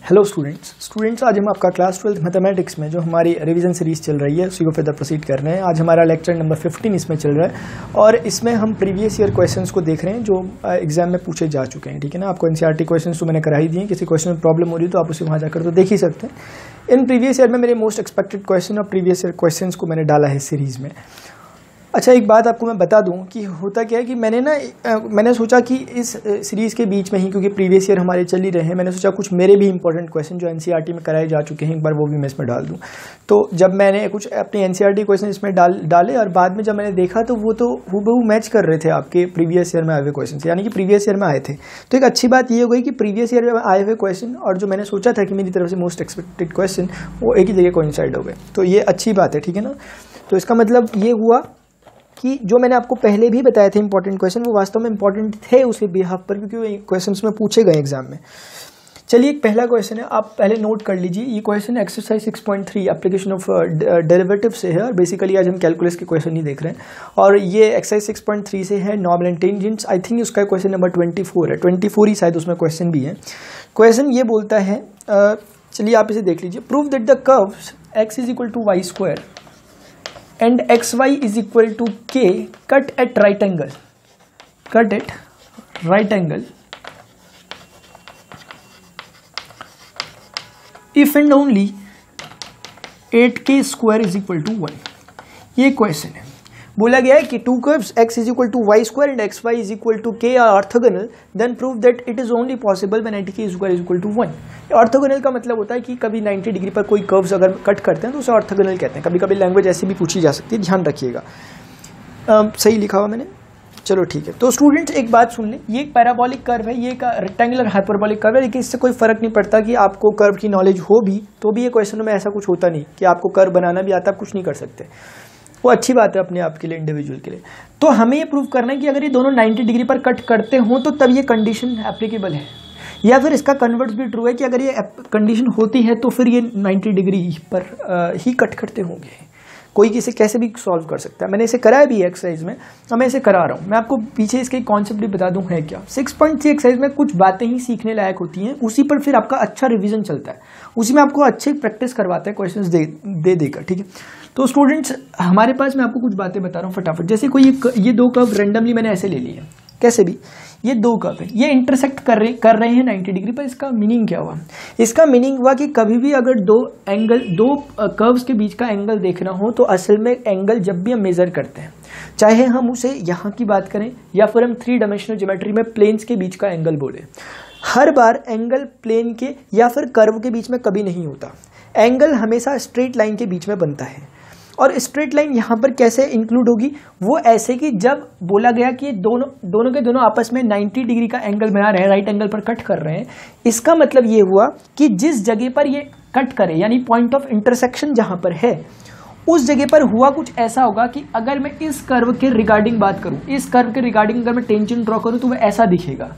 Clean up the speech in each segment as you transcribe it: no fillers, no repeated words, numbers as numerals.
Hello students आज हम आपका क्लास 12 मैथमेटिक्स में जो हमारी रिवीजन सीरीज चल रही है उसी को फर्दर प्रोसीड कर रहे हैं। आज हमारा लेक्चर नंबर 15 इसमें चल रहा है और इसमें हम प्रीवियस ईयर क्वेश्चंस को देख रहे हैं जो एग्जाम में पूछे जा चुके हैं। ठीक है ना, आपको एनसीईआरटी क्वेश्चंस तो मैंने करा ही दिए, किसी क्वेश्चन में प्रॉब्लम हो रही है तो आप उसे वहाँ जाकर तो देख ही सकते हैं। इन प्रीवियस ईयर में मेरे मोस्ट एक्सपेक्टेड क्वेश्चन और प्रीवियस ईयर क्वेश्चन को मैंने डाला है सीरीज में। अच्छा, एक बात आपको मैं बता दूं कि होता क्या है कि मैंने सोचा कि इस सीरीज़ के बीच में ही, क्योंकि प्रीवियस ईयर हमारे चल ही रहे हैं, मैंने सोचा कुछ मेरे भी इंपॉर्टेंट क्वेश्चन जो एनसीईआरटी में कराए जा चुके हैं एक बार वो भी मैं इसमें डाल दूं। तो जब मैंने कुछ अपने एनसीईआरटी क्वेश्चन इसमें डाले और बाद में जब मैंने देखा तो वो तो हूबहू मैच कर रहे थे आपके प्रीवियस ईयर में आए हुए क्वेश्चन से, यानी कि प्रीवियस ईयर में आए थे। तो एक अच्छी बात ये हो गई कि प्रीवियस ईयर में आए हुए क्वेश्चन और जो मैंने सोचा था कि मेरी तरफ से मोस्ट एक्सपेक्टेड क्वेश्चन वो एक ही जगह कोइंसाइड हो गए, तो ये अच्छी बात है। ठीक है ना, तो इसका मतलब ये हुआ कि जो मैंने आपको पहले भी बताए थे इंपॉर्टेंट क्वेश्चन वो वास्तव में इंपॉर्टेंट थे उसके बिहाफ पर, क्योंकि वो क्वेश्चंस में पूछे गए एग्जाम में। चलिए, एक पहला क्वेश्चन है, आप पहले नोट कर लीजिए। ये question exercise 6.3 application of derivative से है और बेसिकली आज हम कैलकुलस के क्वेश्चन नहीं देख रहे हैं। और ये एक्सरसाइज 6.3 से है normal and tangents. I think उसका क्वेश्चन नंबर 24 है, 24 ही शायद उसमें क्वेश्चन भी है। क्वेश्चन ये बोलता है, चलिए आप इसे देख लीजिए। Prove that the curves x is equal to y square and xy is equal to k cut at right angle if and only 8k square is equal to 1। ये क्वेश्चन है। बोला गया है कि to curves x is equal to y square and xy is equal to k are orthogonal, then prove that it is only possible when 8k square is equal to 1। Orthogonal का मतलब होता है कि कभी 90 डिग्री पर कोई curves अगर cut करते हैं तो उसे ऑर्थोगोनल कहते हैं। कभी कभी लैंग्वेज ऐसी भी पूछी जा सकती है, ध्यान रखिएगा। सही लिखा हुआ मैंने, चलो ठीक है। तो स्टूडेंट्स एक बात सुन लें, ये एक पैराबोलिक कर्व है, ये एक रेक्टेंगुलर हाइपरबोलिक कर्व है, लेकिन इससे कोई फर्क नहीं पड़ता कि आपको कर्व की नॉलेज हो भी तो भी ये क्वेश्चन में ऐसा कुछ होता नहीं कि आपको कर्व बनाना भी आता, कुछ नहीं कर सकते। वो अच्छी बात है अपने आप के लिए, इंडिविजुअल के लिए। तो हमें ये प्रूव करना है कि अगर ये दोनों 90 डिग्री पर कट करते हो तो तब ये कंडीशन एप्लीकेबल है, या फिर इसका कन्वर्स भी ट्रू है कि अगर ये कंडीशन होती है तो फिर ये 90 डिग्री पर ही कट करते होंगे। कोई इसे कैसे भी सॉल्व कर सकता है। मैंने इसे कराया भी एक्सरसाइज में, अब मैं इसे करा रहा हूँ। मैं आपको पीछे इसके कॉन्सेप्ट भी बता दूं है क्या। 6.3 एक्सरसाइज में कुछ बातें ही सीखने लायक होती हैं, उसी पर फिर आपका अच्छा रिवीजन चलता है, उसी में आपको अच्छे प्रैक्टिस करवाते हैं क्वेश्चंस दे देकर। ठीक है, तो स्टूडेंट्स हमारे पास मैं आपको कुछ बातें बता रहा हूँ फटाफट। जैसे कोई ये दो कर्व रेंडमली मैंने ऐसे ले लिए, कैसे भी ये दो कर्व है, ये इंटरसेक्ट कर रहे हैं 90 डिग्री पर। इसका मीनिंग क्या हुआ? इसका मीनिंग हुआ कि कभी भी अगर दो कर्व्स के बीच का एंगल देखना हो तो असल में एंगल जब भी हम मेजर करते हैं, चाहे हम उसे यहाँ की बात करें या फिर हम 3 डायमेंशनल ज्योमेट्री में प्लेन्स के बीच का एंगल बोले, हर बार एंगल प्लेन के या फिर कर्व के बीच में कभी नहीं होता। एंगल हमेशा स्ट्रेट लाइन के बीच में बनता है। और स्ट्रेट लाइन यहाँ पर कैसे इंक्लूड होगी? वो ऐसे कि जब बोला गया कि दोनों के दोनों आपस में 90 डिग्री का एंगल बना रहे हैं, राइट एंगल पर कट कर रहे हैं, इसका मतलब ये हुआ कि जिस जगह पर ये कट करे, यानी पॉइंट ऑफ इंटरसेक्शन जहां पर है, उस जगह पर हुआ कुछ ऐसा होगा कि अगर मैं इस कर्व के रिगार्डिंग बात करूं, इस कर्व के रिगार्डिंग अगर मैं टेंजेंट ड्रॉ करूं तो वह ऐसा दिखेगा,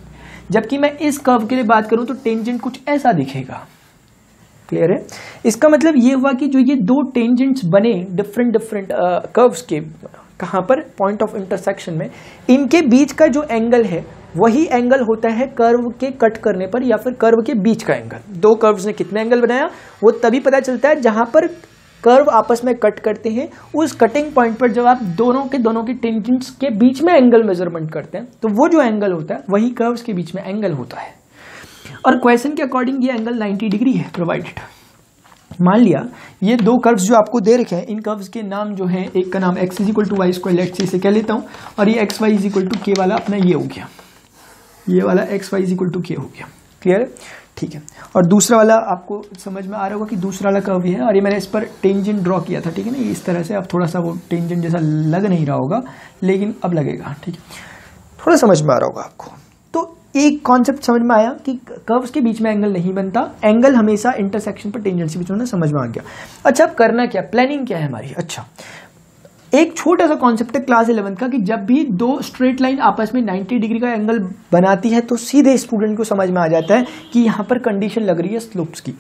जबकि मैं इस कर्व के लिए बात करूं तो टेंजेंट कुछ ऐसा दिखेगा। क्लियर है? इसका मतलब ये हुआ कि जो ये दो टेंजेंट्स बने डिफरेंट कर्व्स के, कहां पर? पॉइंट ऑफ इंटरसेक्शन में, इनके बीच का जो एंगल है वही एंगल होता है कर्व के कट करने पर या फिर कर्व के बीच का एंगल। दो कर्व्स ने कितना एंगल बनाया वो तभी पता चलता है जहां पर कर्व आपस में कट करते हैं। उस कटिंग पॉइंट पर जब आप दोनों के टेंजेंट्स के बीच में एंगल मेजरमेंट करते हैं तो वो जो एंगल होता है वही कर्व्स के बीच में एंगल होता है। और क्वेश्चन के अकॉर्डिंग ये एंगल 90 डिग्री है प्रोवाइडेड। मान लिया ये दो कर्व्स जो आपको दे रखे हैं, इन कर्व्स के नाम जो है, एक का नाम x is equal to y square, let's say इसे कह लेता हूं, और ये xy is equal to k वाला अपना ये हो गया, ये वाला xy is equal to k हो गया। क्लियर है? ठीक है। और दूसरा वाला आपको समझ में आ रहा होगा कि दूसरा वाला कर्व है, और ये मैंने इस पर टेंजेंट ड्रॉ किया था। ठीक है ना, इस तरह से। अब थोड़ा सा वो टेंजेंट जैसा लग नहीं रहा होगा, लेकिन अब लगेगा। ठीक है, थोड़ा समझ में आ रहा होगा आपको। एक कॉन्सेप्ट समझ में आया कि कर्व्स के बीच में एंगल नहीं बनता, एंगल हमेशा इंटरसेक्शन पर टेंजेंट से बीच में, समझ में आ गया। अच्छा, अब करना क्या, प्लानिंग क्या है हमारी? अच्छा, एक छोटा सा कॉन्सेप्ट है क्लास 11 का कि जब भी दो स्ट्रेट लाइन आपस में 90 डिग्री का एंगल बनाती है तो सीधे स्टूडेंट को समझ में आ जाता है कि यहाँ पर कंडीशन लग रही है स्लोप्स की।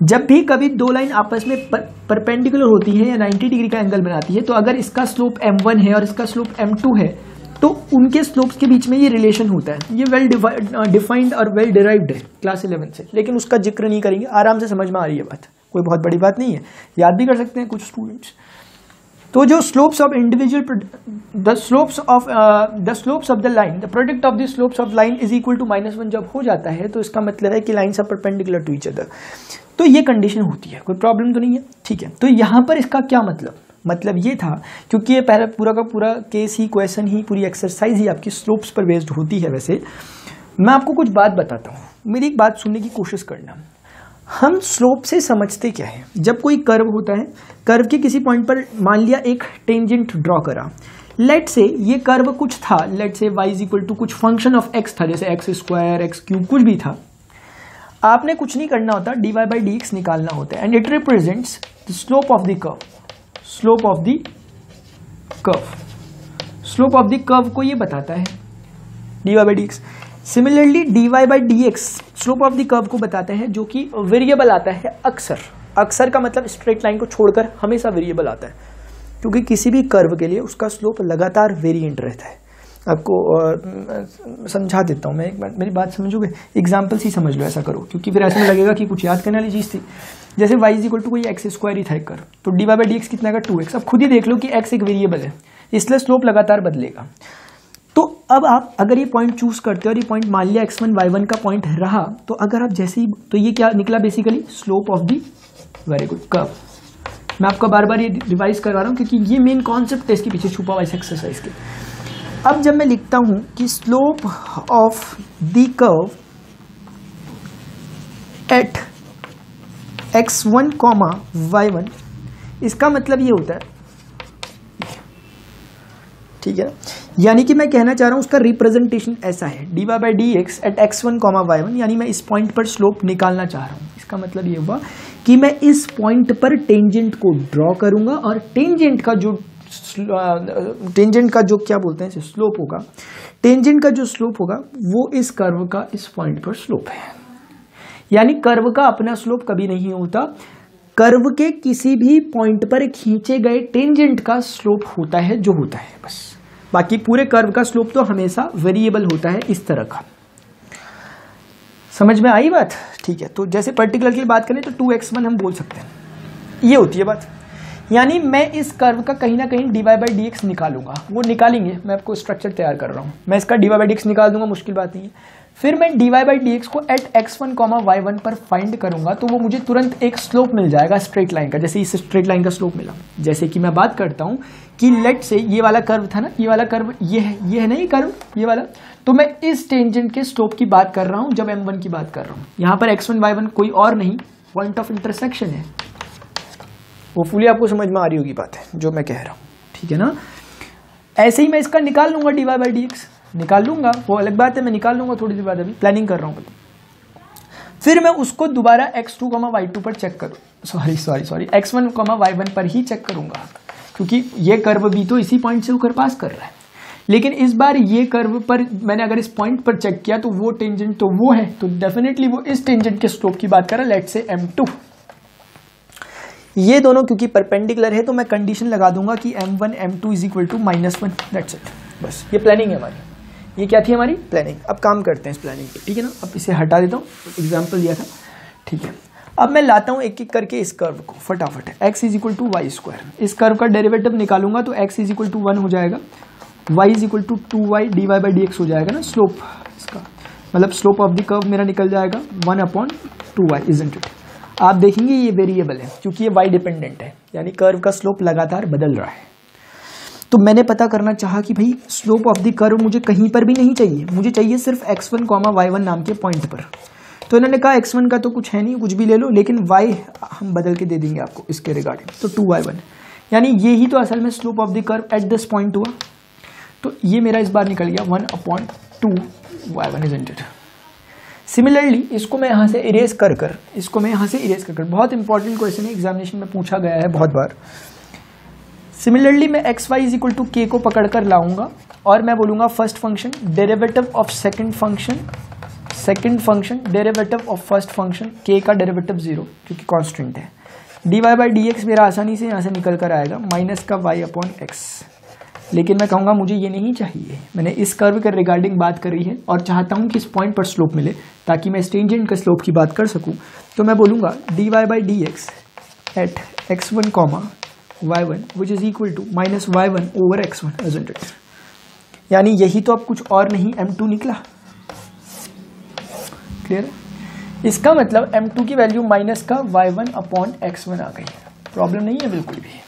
जब भी कभी दो लाइन आपस में परपेंडिकुलर होती है या 90 डिग्री का एंगल बनाती है, तो अगर इसका स्लोप m1 है और इसका स्लोप m2 है तो उनके स्लोप्स के बीच में ये रिलेशन होता है। ये वेल डिफाइंड और वेल डिराइव्ड है क्लास 11 से, लेकिन उसका जिक्र नहीं करेंगे। आराम से समझ में आ रही है बात, कोई बहुत बड़ी बात नहीं है, याद भी कर सकते हैं कुछ स्टूडेंट्स। तो जो slopes of individual the slopes of the line, the product of the slopes of line is equal to -1 जब हो जाता है तो इसका मतलब है कि lines are perpendicular to each other. तो ये कंडीशन होती है, कोई प्रॉब्लम तो नहीं है, ठीक है। तो यहाँ पर इसका क्या मतलब ये था, क्योंकि ये पहला पूरा का पूरा केस ही, क्वेश्चन ही, पूरी एक्सरसाइज ही आपकी स्लोप्स पर बेस्ड होती है। वैसे मैं आपको कुछ बात बताता हूँ, मेरी एक बात सुनने की कोशिश करना। हम स्लोप से समझते क्या है, जब कोई कर्व होता है, कर्व के किसी पॉइंट पर मान लिया एक टेंजेंट ड्रॉ करा, लेट से ये कर्व कुछ था, लेट से y इज इक्वल टू कुछ फंक्शन ऑफ x था, जैसे x² x³ कुछ भी था। आपने कुछ नहीं करना होता, dy बाई dx निकालना होता है, and it represents the slope of the curve. Slope of the curve को ये बताता है dy by dx। Similarly dy by dx slope of the curve को बताता है, जो कि वेरिएबल आता है अक्सर का मतलब स्ट्रेट लाइन को छोड़कर हमेशा वेरिएबल आता है, क्योंकि किसी भी कर्व के लिए उसका स्लोप लगातार वेरिएंट रहता है। आपको समझा देता हूँ मैं, एक बार मेरी बात समझोगे, एग्जाम्पल ही समझ लो, ऐसा करो, क्योंकि फिर ऐसा लगेगा कि कुछ याद करने वाली चीज़ थी। जैसे y इज इक्वल टू कोई x² ही था एक कर्व, तो dy बाई dx कितना का 2x। अब खुद ही देख लो कि x एक वेरिएबल है, इसलिए स्लोप लगातार बदलेगा। तो अब आप अगर ये पॉइंट चूज करते हो और ये पॉइंट मान लिया x1 y1 का पॉइंट रहा, तो अगर आप जैसे ही, तो ये क्या निकला basically, slope of the very good curve. मैं आपको बार बार ये रिवाइज करवा रहा हूँ, क्योंकि ये मेन कॉन्सेप्ट है इसके पीछे छुपा हुआ इस एक्सरसाइज के। अब जब मैं लिखता हूं कि slope of the curve at x1, y1, इसका मतलब ये होता है, ठीक है, यानी कि मैं कहना चाह रहा हूं उसका रिप्रेजेंटेशन ऐसा है, dy by dx eight x1, y1, यानी मैं इस पॉइंट पर स्लोप निकालना चाह रहा हूं। इसका मतलब ये हुआ कि मैं इस पॉइंट पर टेंजेंट को ड्रॉ करूंगा, और टेंजेंट का जो क्या बोलते हैं स्लोप होगा, टेंजेंट का जो स्लोप होगा वो इस कर्व का इस पॉइंट पर स्लोप है। यानी कर्व का अपना स्लोप कभी नहीं होता, कर्व के किसी भी पॉइंट पर खींचे गए टेंजेंट का स्लोप होता है जो होता है बस। बाकी पूरे कर्व का स्लोप तो हमेशा वेरिएबल होता है इस तरह का। समझ में आई बात? ठीक है, तो जैसे पर्टिकुलर की बात करें तो 2x1 हम बोल सकते हैं, ये होती है बात। यानी मैं इस कर्व का कहीं ना कहीं dy बाई dx निकालूंगा, वो निकालेंगे, मैं आपको स्ट्रक्चर तैयार कर रहा हूँ, मैं इसका dy बाई dx निकाल दूंगा, मुश्किल बात नहीं है। फिर मैं dy बाई dx को एट x1, y1 पर फाइंड करूंगा, तो वो मुझे तुरंत एक स्लोप मिल जाएगा स्ट्रेट लाइन का, जैसे इस स्ट्रेट लाइन का स्लोप मिला। जैसे कि मैं बात करता हूँ कि लेट से ये वाला कर्व था ना, ये वाला कर्व ये है ना, ये कर्व ये वाला, तो मैं इस टेंजेंट के स्लोप की बात कर रहा हूँ जब m1 की बात कर रहा हूँ। यहाँ पर x1 y1 कोई और नहीं, पॉइंट ऑफ इंटरसेक्शन है। वो फुली आपको समझ में आ रही होगी बात है जो मैं कह रहा हूँ, ठीक है ना। ऐसे ही मैं इसका निकाल लूंगा dy बाई dx, निकाल लूंगा, वो अलग बात है, मैं निकाल लूंगा थोड़ी देर बाद, अभी प्लानिंग कर रहा हूँ। फिर मैं उसको दोबारा x2, y2 पर चेक करूँ, सॉरी x1, y1 पर ही चेक करूंगा, क्योंकि ये कर्व भी तो इसी पॉइंट से होकर पास कर रहा है। लेकिन इस बार ये कर्व पर मैंने अगर इस पॉइंट पर चेक किया तो वो टेंजेंट तो वो है, तो डेफिनेटली वो इस टेंजेंट के स्लोप की बात कर रहा है, लेट्स से m2। ये दोनों क्योंकि परपेंडिकुलर है तो मैं कंडीशन लगा दूंगा कि m1 m2 is equal to -1, that's it. बस ये प्लानिंग है हमारी, ये क्या थी हमारी प्लानिंग। अब काम करते हैं इस प्लानिंग पे, ठीक है ना। अब इसे हटा देता हूँ, एग्जाम्पल दिया था, ठीक है। अब मैं लाता हूँ एक एक करके इस कर्व को फटाफट। x is equal to y², इस कर्व का डेरिवेटिव निकालूंगा तो x इज इक्वल टू 1 हो जाएगा, y is equal to 2y dy by dx हो जाएगा ना, स्लोप इसका मतलब स्लोप ऑफ द कर्व मेरा निकल जाएगा 1/2y, इजंट इट। आप देखेंगे ये वेरिएबल है क्योंकि ये y डिपेंडेंट है, यानी कर्व का स्लोप लगातार बदल रहा है। तो मैंने पता करना चाहा कि भाई स्लोप ऑफ द कर्व मुझे कहीं पर भी नहीं चाहिए, मुझे चाहिए सिर्फ x1, y1 नाम के पॉइंट पर। तो इन्होंने कहा x1 का तो कुछ है नहीं, कुछ भी ले लो, लेकिन y हम बदल के दे देंगे आपको इसके रिगार्डिंग, तो 2y1, यानी ये ही तो असल में slope of the curve at this point हुआ। तो ये मेरा इस बार निकल गया 1/2y1, इजंट इट। सिमिलरली इसको मैं यहाँ से इरेज कर बहुत इंपॉर्टेंट क्वेश्चन है, एग्जामिनेशन में पूछा गया है बहुत बार। सिमिलरली मैं xy इज इक्वल टू के को पकड़ कर लाऊंगा और मैं बोलूंगा first function derivative of second function derivative of first function, k का डेरिवेटिव 0 क्योंकि कांस्टेंट है। dy बाई dx मेरा आसानी से यहाँ से निकल कर आएगा माइनस का y अपॉन x, लेकिन मैं कहूँगा मुझे ये नहीं चाहिए। मैंने इस कर्व के रिगार्डिंग बात करी है और चाहता हूँ कि इस पॉइंट पर स्लोप मिले ताकि मैं इस टेंजेंट के स्लोप की बात कर सकूँ। तो मैं बोलूँगा dy by D X at x1 comma y1 which is equal to minus y1 over x1 isn't it. यानी यही तो अब कुछ और नहीं m2 निकला। क्लियर है? इसका मतलब m2 की वैल्यू माइनस का y1 अपॉन x1 आ गई। प्रॉब्लम नहीं है बिल्कुल भी।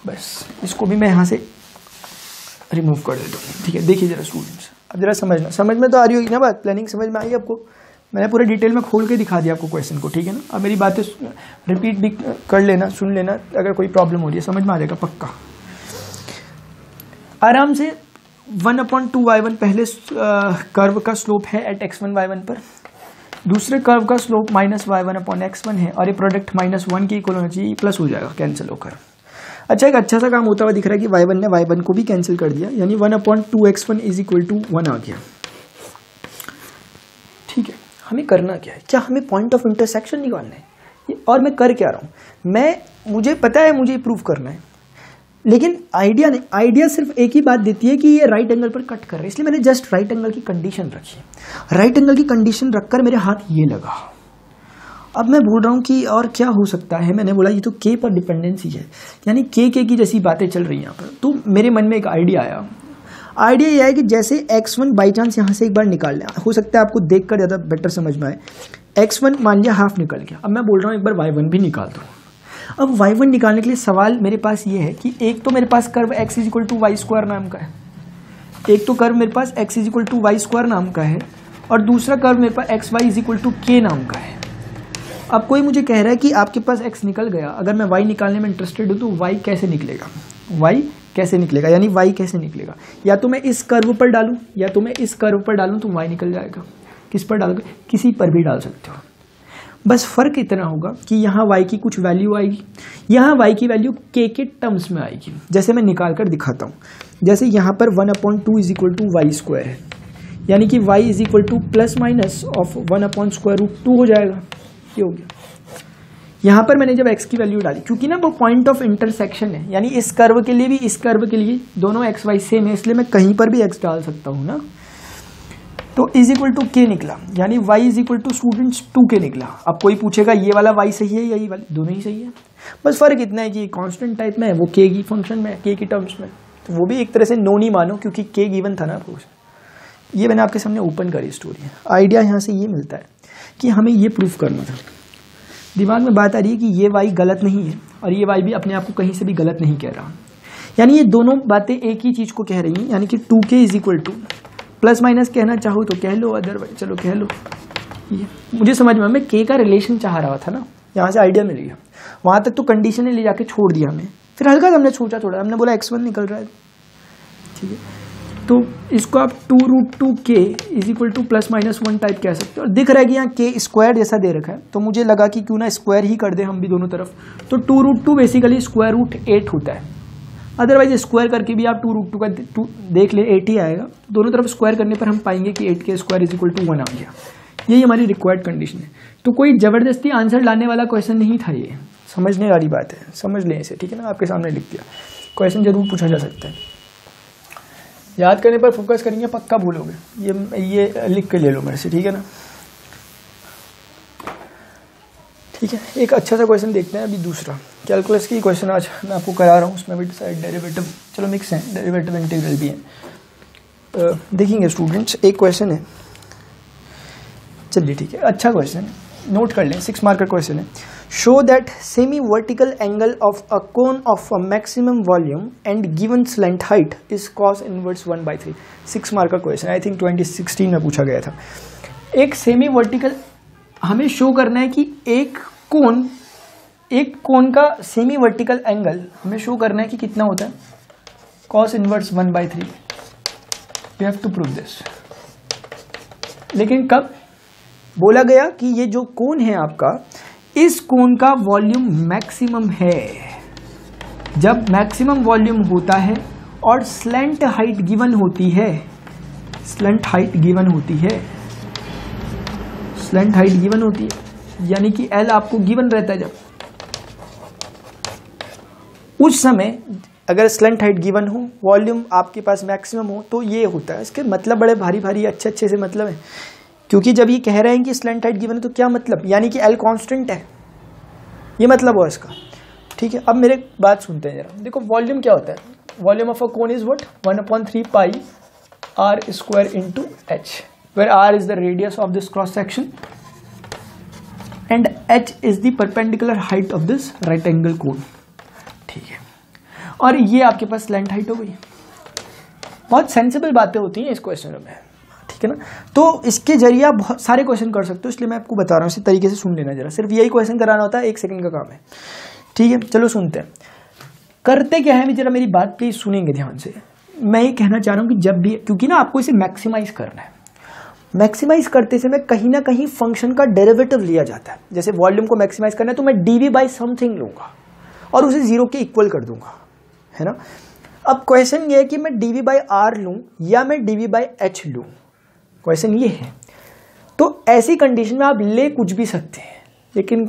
बस इसको भी मैं यहाँ से रिमूव कर देता हूँ। ठीक है, देखिए जरा स्टूडेंट्स, अब जरा समझना, समझ में तो आ रही होगी ना बात? प्लानिंग समझ में आई आपको? मैंने पूरे डिटेल में खोल के दिखा दिया आपको क्वेश्चन को। ठीक है ना? अब मेरी बातें रिपीट भी कर लेना, सुन लेना, अगर कोई प्रॉब्लम हो रही है समझ में आ जाएगा पक्का। आराम से 1/2y1 पहले कर्व का स्लोप है एट x1 y1 पर, दूसरे कर्व का slope minus y1 upon x1 है और ये प्रोडक्ट -1 के इक्वल होना चाहिए, प्लस हो जाएगा कैंसिल होकर। अच्छा, एक अच्छा सा काम होता हुआ दिख रहा है कि y1 ने y1 को भी कैंसिल कर दिया, यानी 1/2x1 इज इक्वल टू 1 आ गया। ठीक है, हमें करना क्या है? क्या हमें पॉइंट ऑफ इंटरसेक्शन निकालना है? और मैं कर क्या रहा हूं? मुझे पता है मुझे प्रूव करना है, लेकिन आइडिया नहीं, आइडिया सिर्फ एक ही बात देती है कि ये राइट एंगल पर कट कर रहा है, इसलिए मैंने जस्ट राइट एंगल की कंडीशन रखी। राइट एंगल की कंडीशन रखकर मेरे हाथ ये लगा। अब मैं बोल रहा हूँ कि और क्या हो सकता है? मैंने बोला ये तो के पर डिपेंडेंसी है, यानी के की जैसी बातें चल रही हैं यहाँ पर। तो मेरे मन में एक आइडिया आया। आइडिया ये है कि जैसे x1 बाई चांस यहाँ से एक बार निकाल लें, हो सकता है आपको देखकर ज़्यादा बेटर समझ में आए। x1 मान लिया हाफ निकल गया, अब मैं बोल रहा हूँ एक बार y1 भी निकाल दूँ। अब y1 निकालने के लिए सवाल मेरे पास ये है कि एक तो मेरे पास curve x is equal to y square नाम का है, एक तो कर्व मेरे पास x is equal to y square नाम का है, और दूसरा कर्व मेरे पास x y is equal to k नाम का है। अब कोई मुझे कह रहा है कि आपके पास x निकल गया, अगर मैं y निकालने में इंटरेस्टेड हूँ तो y कैसे निकलेगा? y कैसे निकलेगा, यानी y कैसे निकलेगा? या तो मैं इस कर्व पर डालूं या तो मैं इस कर्व पर डालूं तो y निकल जाएगा। किस पर डालोगे? किसी पर भी डाल सकते हो। बस फर्क इतना होगा कि यहाँ y की कुछ वैल्यू आएगी, यहाँ y की वैल्यू k के टर्म्स में आएगी। जैसे मैं निकाल कर दिखाता हूँ, जैसे यहाँ पर 1/2 is equal to y square है, यानी कि y is equal to plus minus of 1/√2 हो जाएगा। ये हो गया। यहाँ पर मैंने जब x की वैल्यू डाली, क्योंकि ना वो पॉइंट ऑफ इंटरसेक्शन है, यानी इस कर्व के लिए भी इस कर्व के लिए दोनों x y सेम है, इसलिए मैं कहीं पर भी x डाल सकता हूँ ना। तो इज इक्वल टू के निकला, यानी y is equal to students 2k निकला। अब कोई पूछेगा ये वाला y सही है या ये वाला, दोनों ही सही है। बस फर्क इतना है कि कांस्टेंट टाइप में है, वो k की फंक्शन में, k की टर्म्स में, तो वो भी एक तरह से नो नहीं मानो क्योंकि k गिवन था ना। ये मैंने आपके सामने ओपन करी स्टोरी। आइडिया यहाँ से ये मिलता है कि हमें ये प्रूफ करना था। दिमाग में बात आ रही है कि ये y गलत नहीं है और ये y भी अपने आप को कहीं से भी गलत नहीं कह रहा, यानी ये दोनों बातें एक ही चीज़ को कह रही हैं, यानी कि 2k is equal to, plus minus कहना चाहो तो कह लो, अदरवाइज चलो कह लो। ये मुझे समझ में, मैं k का रिलेशन चाह रहा था ना, यहाँ से आइडिया मिल गया। वहाँ तक तो कंडीशन ने ले जाके छोड़ दिया हमें, फिर हल्का सा हमने सोचा थोड़ा, हमने बोला x1 निकल रहा है। ठीक है, तो इसको आप 2√2k is equal to plus minus 1 type कह सकते हो। और दिख रहा है कि यहाँ k स्क्वायर जैसा दे रखा है, तो मुझे लगा कि क्यों ना स्क्वायर ही कर दे हम भी दोनों तरफ। तो 2√2 बेसिकली स्क्वायर रूट 8 होता है, अदरवाइज स्क्वायर करके भी आप 2√2 का देख ले 8 ही आएगा। दोनों तरफ स्क्वायर करने पर हम पाएंगे कि 8k square is equal to 1 आ गया। यही हमारी रिक्वायर्ड कंडीशन है। तो कोई जबरदस्ती आंसर लाने वाला क्वेश्चन नहीं था, ये समझने वाली बात है, समझ लें इसे। ठीक है ना, आपके सामने लिख दिया, क्वेश्चन जरूर पूछा जा सकता है। याद करने पर फोकस करेंगे, पक्का भूलोगे। ये लिख के ले लो मेरे से, ठीक है ना। ठीक है, एक अच्छा सा क्वेश्चन देखते हैं। अभी दूसरा कैलकुलस की क्वेश्चन आज मैं आपको करा रहा हूँ, उसमें भी साइड डेरिवेटिव, चलो मिक्स है, डेरिवेटिव इंटीग्रल भी है। देखेंगे स्टूडेंट्स, एक क्वेश्चन है, चलिए ठीक है, अच्छा क्वेश्चन है, नोट कर लें, 6 मार्क का क्वेश्चन है। Show that semi vertical angle of a cone of a maximum volume and given slant height is cos inverse 1/3। 6 mark का क्वेश्चन, आई थिंक 2016 में पूछा गया था। एक सेमी वर्टिकल हमें शो करना है कि एक कोन का सेमी वर्टिकल एंगल हमें शो करना है कि कितना होता है, cos inverse 1/3। We have to prove this. लेकिन कब बोला गया कि ये जो कोन है आपका, इस कोन का वॉल्यूम मैक्सिमम है, जब मैक्सिमम वॉल्यूम होता है और स्लेंट हाइट गिवन होती है, स्लेंट हाइट गिवन होती है, स्लेंट हाइट गिवन होती है, यानी कि L आपको गिवन रहता है। जब उस समय अगर स्लेंट हाइट गिवन हो, वॉल्यूम आपके पास मैक्सिमम हो, तो ये होता है। इसके मतलब बड़े भारी भारी अच्छे से मतलब है, क्योंकि जब ये कह रहे हैं कि स्लेंट हाइट गिवन है तो क्या मतलब, यानी कि एल कांस्टेंट है, ये मतलब हो इसका। ठीक है, अब मेरे बात सुनते हैं जरा। देखो वॉल्यूम क्या होता है, volume of a cone is what 1/3 pi r square into h, where r is the radius of this cross section and h is the perpendicular height of this right angle cone. ठीक है, और ये आपके पास slant height हो गई। बहुत sensible बातें होती हैं इस क्वेश्चन में, ठीक है ना। तो इसके जरिए आप बहुत सारे क्वेश्चन कर सकते हो, इसलिए मैं आपको बता रहा हूँ, इसी तरीके से सुन लेना जरा। सिर्फ यही क्वेश्चन कराना होता है, 1 सेकंड का काम है। ठीक है, चलो सुनते हैं। करते क्या है, जरा मेरी बात प्लीज सुनेंगे ध्यान से। मैं ये कहना चाह रहा हूँ कि जब भी, क्योंकि ना आपको इसे मैक्सिमाइज करना है, मैक्सिमाइज करते समय कहीं ना कहीं फंक्शन का डेरिवेटिव लिया जाता है। जैसे वॉल्यूम को मैक्सिमाइज करना है तो मैं डीवी बाई समथिंग लूंगा और उसे 0 के इक्वल कर दूंगा, है ना। अब क्वेश्चन ये है कि मैं डीवी बाई आर लूं या मैं डीवी बाई एच लूं, क्वेश्चन ये है। तो ऐसी कंडीशन में आप ले कुछ भी सकते हैं, लेकिन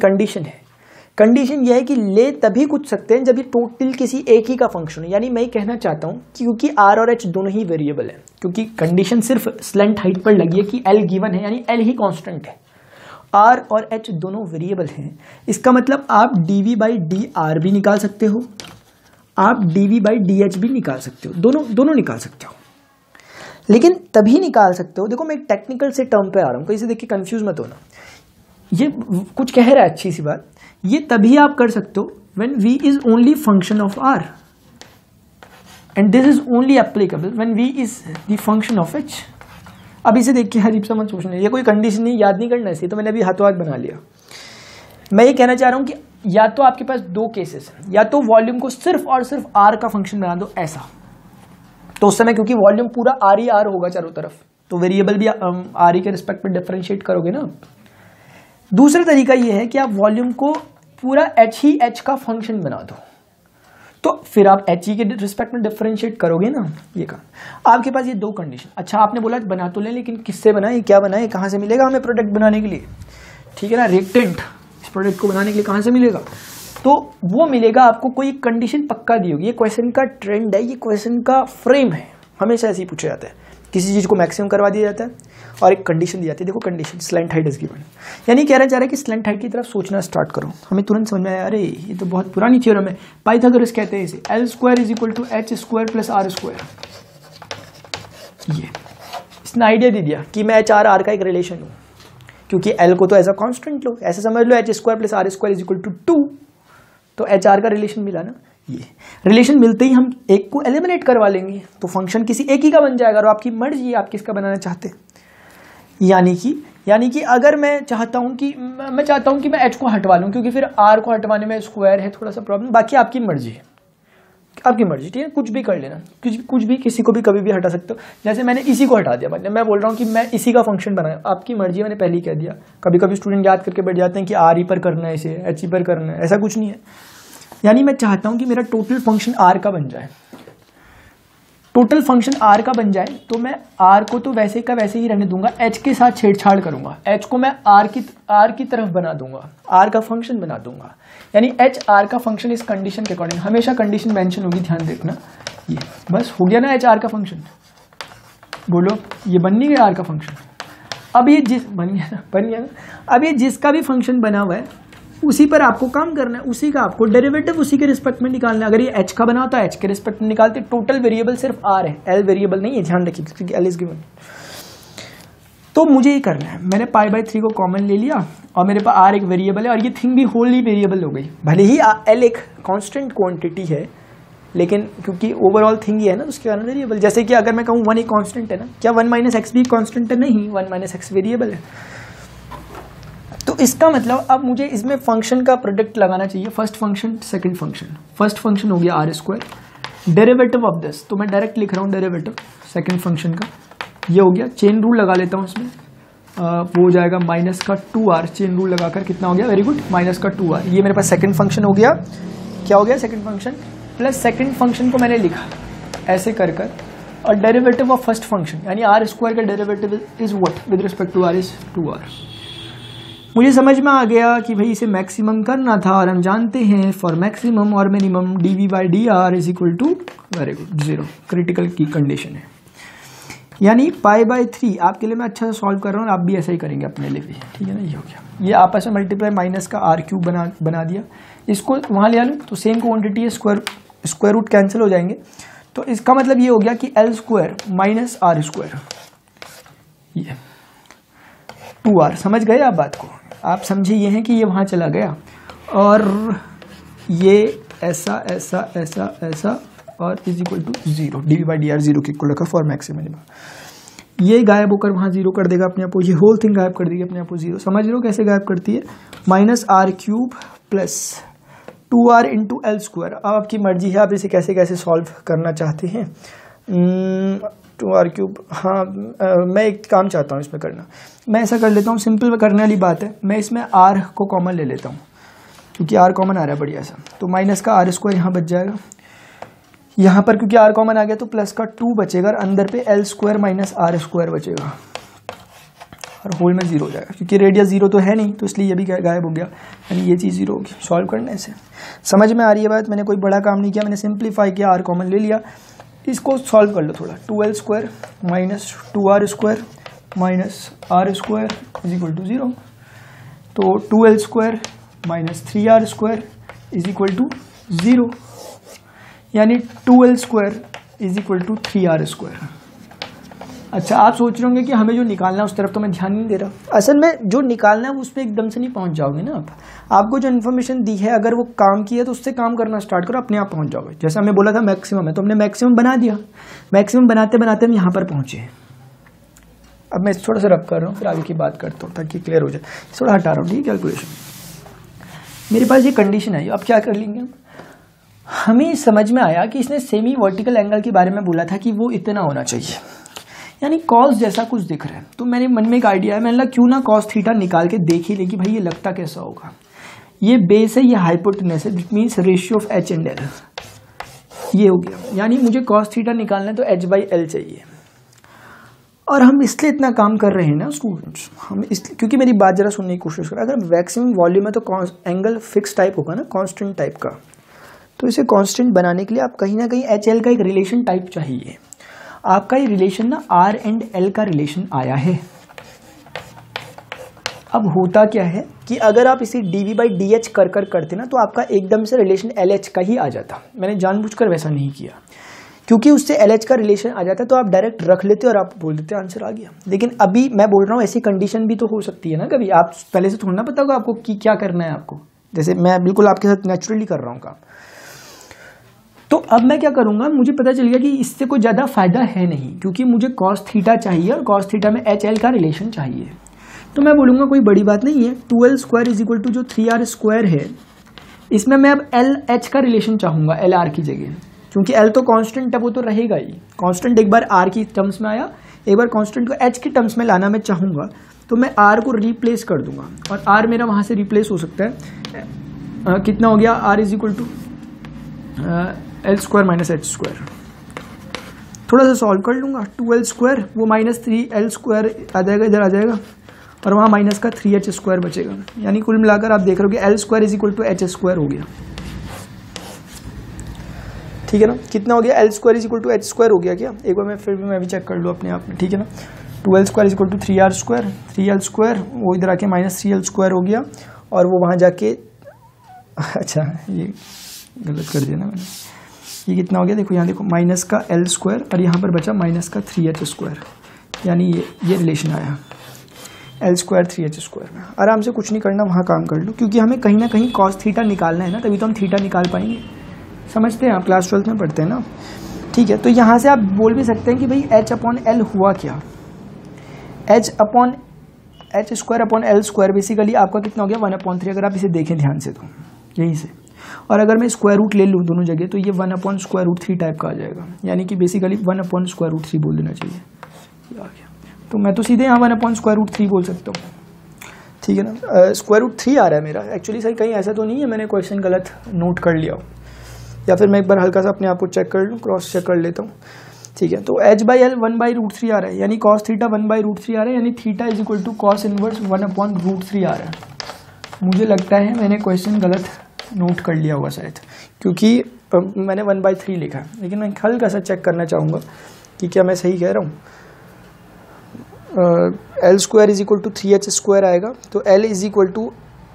कंडीशन यह है कि ले तभी कुछ सकते हैं जब ये टोटल किसी एक ही का फंक्शन हो। यानी मैं कहना चाहता हूं कि क्योंकि आर और एच दोनों ही वेरिएबल है, क्योंकि कंडीशन सिर्फ स्लेंट हाइट पर लगी है कि एल गिवन है, यानी एल ही कांस्टेंट है, आर और एच दोनों वेरिएबल हैं। इसका मतलब आप डीवी बाई डी आर भी निकाल सकते हो, आप डीवी बाई डी एच भी निकाल सकते हो, दोनों निकाल सकते हो। लेकिन तभी निकाल सकते हो, देखो मैं एक टेक्निकल से टर्म पे आ रहा हूं, तो इसे देख के कंफ्यूज मत होना। ये कुछ कह रहा है, अच्छी सी बात, ये तभी आप कर सकते हो when v is only function of r and this is only applicable when v is the function of h। अब इसे देख के अजीब सा मत सोचना, ये कोई कंडीशन नहीं, याद नहीं करना है, तो मैंने अभी हाथों हाथ बना लिया। मैं ये कहना चाह रहा हूं कि या तो आपके पास 2 केसेस हैं, या तो वॉल्यूम को सिर्फ और सिर्फ r का फंक्शन बना दो ऐसा, तो उस समय क्योंकि वॉल्यूम पूरा r ही r होगा चारों तरफ, तो वेरिएबल भी r के रिस्पेक्ट में डिफरेंशिएट करोगे ना। दूसरा तरीका ये है कि आप वॉल्यूम को पूरा h ही h का फंक्शन बना दो, तो फिर आप h ही के रिस्पेक्ट में डिफरेंशिएट करोगे ना। ये काम आपके पास ये 2 कंडीशन। अच्छा, आपने बोला बना तो ले, लेकिन किससे बनाए, क्या बनाए, कहाँ से मिलेगा हमें प्रोडक्ट बनाने के लिए, ठीक है ना। रिएक्टेंट इस प्रोडक्ट को बनाने के लिए कहाँ से मिलेगा, तो वो मिलेगा आपको, कोई कंडीशन पक्का दी होगी। ये क्वेश्चन का ट्रेंड है, ये क्वेश्चन का फ्रेम है, हमेशा ऐसे ही पूछा जाता है। किसी चीज को मैक्सिमम करवा दिया जाता है और एक कंडीशन दी जाती है। देखो condition slant height is given, यानी कहना चाह रहा है कि स्लेंट हाइट की तरफ सोचना स्टार्ट करो। हमें तुरंत समझ में आया, अरे ये तो बहुत पुरानी थ्योरम है, पाइथागोरस कहते हैं इसे, L square is equal to H square plus are square. ये इसने आइडिया दे दिया कि मैं एच आर आर का एक रिलेशन हूँ, क्योंकि एल को तो एज अ कॉन्स्टेंट लो, ऐसे समझ लो h square plus are square is equal to 2, तो एच आर का रिलेशन मिला ना। ये रिलेशन मिलते ही हम एक को एलिमिनेट करवा लेंगे, तो फंक्शन किसी एक ही का बन जाएगा, और आपकी मर्जी है आप किसका बनाना चाहते हैं। यानी कि अगर मैं चाहता हूं कि मैं h को हटवा लूं, क्योंकि फिर r को हटवाने में स्क्वायर है थोड़ा सा प्रॉब्लम, बाकी आपकी मर्जी है, आपकी मर्जी, ठीक है, कुछ भी कर लेना, कुछ भी किसी को भी कभी भी हटा सकते हो। जैसे मैंने इसी को हटा दिया, मतलब मैं बोल रहा हूँ कि मैं इसी का फंक्शन बनाया, आपकी मर्जी, मैंने पहले ही कह दिया। कभी कभी स्टूडेंट याद करके बैठ जाते हैं कि r ही पर करना है इसे, h ही पर करना है, ऐसा कुछ नहीं है। यानी मैं चाहता हूं कि मेरा टोटल फंक्शन r का बन जाए, टोटल फंक्शन r का बन जाए, तो मैं r को तो वैसे का वैसे ही रहने दूंगा, h के साथ छेड़छाड़ करूंगा, h को मैं r की तरफ बना दूंगा, r का फंक्शन बना दूंगा। यानी h r का फंक्शन इस कंडीशन के अकॉर्डिंग, हमेशा कंडीशन मेंशन होगी, ध्यान देखना। ये बस हो गया ना h r का फंक्शन, बोलो ये बन नहीं गया r का फंक्शन। अब ये बन गया ना। अब ये जिसका भी फंक्शन बना हुआ है उसी पर आपको काम करना है, उसी का आपको डेरिवेटिव उसी के रिस्पेक्ट में निकालना है। अगर ये h का बना होता है h के रिस्पेक्ट में निकालते, टोटल वेरिएबल सिर्फ r है, l वेरिएबल नहीं है, ध्यान रखिए, क्योंकि l इज गिवन। तो मुझे ये करना है, मैंने π/3 को कॉमन ले लिया और मेरे पास r एक वेरिएबल है, और ये थिंग भी होल ही वेरिएबल हो गई। भले ही l एक कांस्टेंट क्वांटिटी है, लेकिन क्योंकि ओवरऑल थिंग ही है ना, उसके कारण वेरिएबल। जैसे कि अगर मैं कहूँ 1 एक कांस्टेंट है ना, क्या 1 - x भी कांस्टेंट है? नहीं, 1 - x वेरिएबल है। तो इसका मतलब अब मुझे इसमें फंक्शन का प्रोडक्ट लगाना चाहिए, first function second function. First function हो गया R square, derivative of this, तो मैं डायरेक्ट लिख रहा हूँ डेरिवेटिव सेकंड फंक्शन का, ये हो गया। चेन रूल लगा लेता हूँ इसमें, वो हो जाएगा -2r, चेन रूल लगाकर कितना हो गया, वेरी गुड, -2r। ये मेरे पास सेकंड फंक्शन हो गया। क्या हो गया, second function plus second function को मैंने लिखा ऐसे कर और डेरिवेटिव ऑफ फर्स्ट फंक्शन, यानी आर स्क्वायर का derivative is what with respect to R is 2r। मुझे समझ में आ गया कि भाई इसे मैक्सिमम करना था, और हम जानते हैं फॉर मैक्सिमम और minimum dv/dr is equal to, very good, 0 critical की कंडीशन है। यानी π/3 आपके लिए मैं अच्छा से सॉल्व कर रहा हूँ, आप भी ऐसा ही करेंगे अपने लिए भी, ठीक है ना। ये हो गया, ये आपस में मल्टीप्लाई माइनस का r³ बना दिया, इसको वहाँ ले लूँ तो सेम क्वांटिटी है, स्क्वायर रूट कैंसिल हो जाएंगे, तो इसका मतलब ये हो गया कि l² माइनस r², ये 2r। समझ गए आप बात को? आप समझे ये है कि ये वहाँ चला गया, और ये ऐसा ऐसा ऐसा ऐसा, और इज इक्वल टू 0, dv/dr 0 के इक्वल रखा फॉर मैक्सिमम। ये गायब होकर वहाँ 0 कर देगा अपने आप को, ये होल थिंग गायब कर देगी अपने आप को 0। समझ रहे हो कैसे गायब करती है? -r³ plus 2r into l²। अब आपकी मर्जी है, आप इसे कैसे कैसे सॉल्व करना चाहते हैं। 2r³, हाँ मैं एक काम चाहता हूँ इसमें करना, मैं ऐसा कर लेता हूँ, सिंपल करने वाली बात है, मैं इसमें r को कॉमन ले लेता हूँ, क्योंकि r कॉमन आ रहा है बढ़िया सा, तो माइनस का r² यहाँ बच जाएगा, यहाँ पर क्योंकि r कॉमन आ गया तो प्लस का 2 बचेगा, और अंदर पे l² माइनस r² बचेगा, और होल में 0 हो जाएगा, क्योंकि रेडियस 0 तो है नहीं, तो इसलिए ये भी गायब हो गया, यानी ये चीज़ 0 होगी। सॉल्व करने से समझ में आ रही है बात? मैंने कोई बड़ा काम नहीं किया, मैंने सिंप्लीफाई किया, r कॉमन ले लिया। इसको सॉल्व कर लो थोड़ा, 2l² minus 2r² minus r² is equal to 0, तो 2l² minus 3r² is equal to 0, यानी 2l² is equal to 3r²। अच्छा, आप सोच रहे होंगे कि हमें जो निकालना है उस तरफ तो मैं ध्यान नहीं दे रहा। असल में जो निकालना है उस पर एकदम से नहीं पहुंच जाओगे ना आप। आपको जो इन्फॉर्मेशन दी है, अगर वो काम की है तो उससे काम करना स्टार्ट करो, अपने आप पहुंच जाओगे। जैसे हमने बोला था मैक्सिमम है, तो हमने मैक्सिमम बना दिया, मैक्सिमम बनाते बनाते हम यहाँ पर पहुंचे। अब मैं थोड़ा सा रब कर रहा हूँ, फिर आगे की बात करता हूँ ताकि क्लियर हो जाए। थोड़ा हटा रहा हूँ, ठीक है। कैलकुलेशन मेरे पास ये कंडीशन है, अब क्या कर लेंगे हम? हमें समझ में आया कि इसने सेमी वर्टिकल एंगल के बारे में बोला था कि वो इतना होना चाहिए, यानी कॉस जैसा कुछ दिख रहा है। तो मेरे मन में एक आइडिया है, मैंने लगा क्यों ना कॉस थीटा निकाल के देख ही ले कि भाई ये लगता कैसा होगा। ये बेस है, ये हाइपोटेनस है, that means ratio of H and L. ये हो गया, यानी मुझे कॉस थीटा निकालना है तो h/l चाहिए। और हम इसलिए इतना काम कर रहे हैं ना स्टूडेंट्स, हम इसलिए क्योंकि मेरी बात जरा सुनने की कोशिश करें। अगर मैक्सिमम वॉल्यूम है तो एंगल फिक्स टाइप होगा ना, कांस्टेंट टाइप का। तो इसे कांस्टेंट बनाने के लिए आप कहीं ना कहीं एच एल का एक रिलेशन टाइप चाहिए। आपका ये रिलेशन ना आर एंड एल का रिलेशन आया है। अब होता क्या है कि अगर आप इसे dv/dh कर करते ना, तो आपका एकदम से रिलेशन LH का ही आ जाता। मैंने जानबूझकर वैसा नहीं किया, क्योंकि उससे LH का रिलेशन आ जाता तो आप डायरेक्ट रख लेते और आप बोल देते आंसर आ गया। लेकिन अभी मैं बोल रहा हूँ ऐसी कंडीशन भी तो हो सकती है ना कभी, आप पहले से थोड़ा ना पता होगा आपको कि क्या करना है आपको। जैसे मैं बिल्कुल आपके साथ नेचुरली कर रहा हूँ काम। तो अब मैं क्या करूंगा, मुझे पता चल गया कि इससे कोई ज़्यादा फायदा है नहीं, क्योंकि मुझे कॉस थीटा चाहिए और कॉस थीटा में एच एल का रिलेशन चाहिए। तो मैं बोलूँगा कोई बड़ी बात नहीं है, 2l² इज इक्वल टू जो 3r² है, इसमें मैं अब एल एच का रिलेशन चाहूँगा एल आर की जगह, क्योंकि एल तो कांस्टेंट है, वो तो रहेगा ही कांस्टेंट। एक बार आर की टर्म्स में आया, एक बार कांस्टेंट को एच की टर्म्स में लाना मैं चाहूँगा, तो मैं आर को रिप्लेस कर दूंगा, और आर मेरा वहाँ से रिप्लेस हो सकता है। कितना हो गया, R is equal to l² minus h²। थोड़ा सा सॉल्व कर लूँगा, 2l² वो माइनस 3l² आ जाएगा, इधर आ जाएगा, और वहाँ माइनस का 3h² बचेगा। यानी कुल मिलाकर आप देख रहे हो कि l² is equal to h² हो गया। ठीक है ना, कितना हो गया, l² is equal to h² हो गया क्या? एक बार मैं भी चेक कर लूँ अपने आप में, ठीक है ना। 2l² is equal to 3r², 3l² वो इधर आके माइनस 3l² हो गया, और वो वहाँ जाके, अच्छा ये गलत कर दिया ना मैंने, ये कितना हो गया देखो, यहाँ देखो माइनस का l² और यहाँ पर बचा माइनस का 3h², यानी ये रिलेशन आया l² 3h² में। आराम से कुछ नहीं करना, वहाँ काम कर लो, क्योंकि हमें कहीं ना कहीं कॉस थीटा निकालना है ना, तभी तो हम थीटा निकाल पाएंगे। समझते हैं आप, क्लास 12th में पढ़ते हैं ना, ठीक है। तो यहाँ से आप बोल भी सकते हैं कि भाई h/l हुआ क्या, h/h²/l² बेसिकली आपका कितना हो गया, 1/3। अगर आप इसे देखें ध्यान से तो यहीं से, और अगर मैं स्क्वायर रूट ले लूँ दोनों जगह, तो ये 1/√3 टाइप का आ जाएगा, यानी कि बेसिकली 1/√3 बोल देना चाहिए। आ गया, तो मैं तो सीधे यहाँ 1/√3 बोल सकता हूँ, ठीक है ना। √3 आ रहा है मेरा, एक्चुअली सही कहीं ऐसा तो नहीं है मैंने क्वेश्चन गलत नोट कर लिया हो, या फिर मैं एक बार हल्का सा अपने आप को चेक कर लूँ, क्रॉस चेक कर लेता हूँ। ठीक है, तो h बाई एल 1/√3 आ रहा है, यानी cos थीटा 1/√3 आ रहा है, यानी theta is equal to cos inverse 1/√3 आ रहा है। मुझे लगता है मैंने क्वेश्चन गलत नोट कर लिया होगा शायद, क्योंकि मैंने 1/3 लिखा है, लेकिन मैं हल्का सा चेक करना चाहूँगा कि क्या मैं सही कह रहा हूँ। L square is equal to 3h square आएगा, तो L is equal to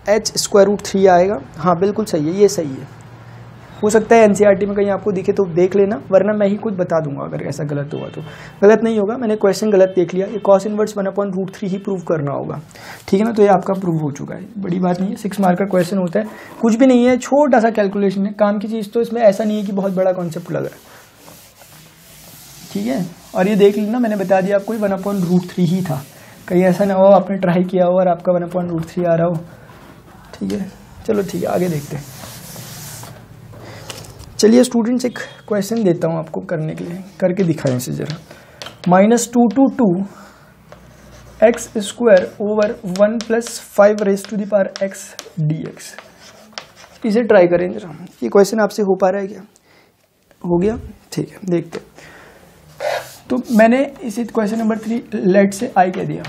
h√3 आएगा। हाँ बिल्कुल सही है, ये सही है। हो सकता है एनसीईआरटी में कहीं आपको दिखे तो देख लेना, वरना मैं ही खुद बता दूंगा अगर ऐसा गलत हुआ तो। गलत नहीं होगा, मैंने क्वेश्चन गलत देख लिया, ये कॉस इनवर्स 1/√3 ही प्रूव करना होगा, ठीक है ना। तो ये आपका प्रूव हो चुका है, बड़ी बात नहीं है। 6 मार्क का क्वेश्चन होता है, कुछ भी नहीं है, छोटा सा कैलकुलेशन है, काम की चीज़। तो इसमें ऐसा नहीं है कि बहुत बड़ा कॉन्सेप्ट लग रहा है, ठीक है। और ये देख लेना, मैंने बता दिया आपको 1/√3 ही था, कहीं ऐसा ना हो आपने ट्राई किया हो और आपका 1/√3 आ रहा हो, ठीक है। चलो ठीक है, आगे देखते हैं। चलिए स्टूडेंट्स, एक क्वेश्चन देता हूँ आपको करने के लिए, करके दिखाएं इसे जरा। -2 to 2 x square over 1 + 5 raised to the power x dx, इसे ट्राई करें जरा। ये क्वेश्चन आपसे हो पा रहा है क्या? हो गया, ठीक है, देखते हैं। तो मैंने इसे क्वेश्चन नंबर 3 लेट से आई कह दिया।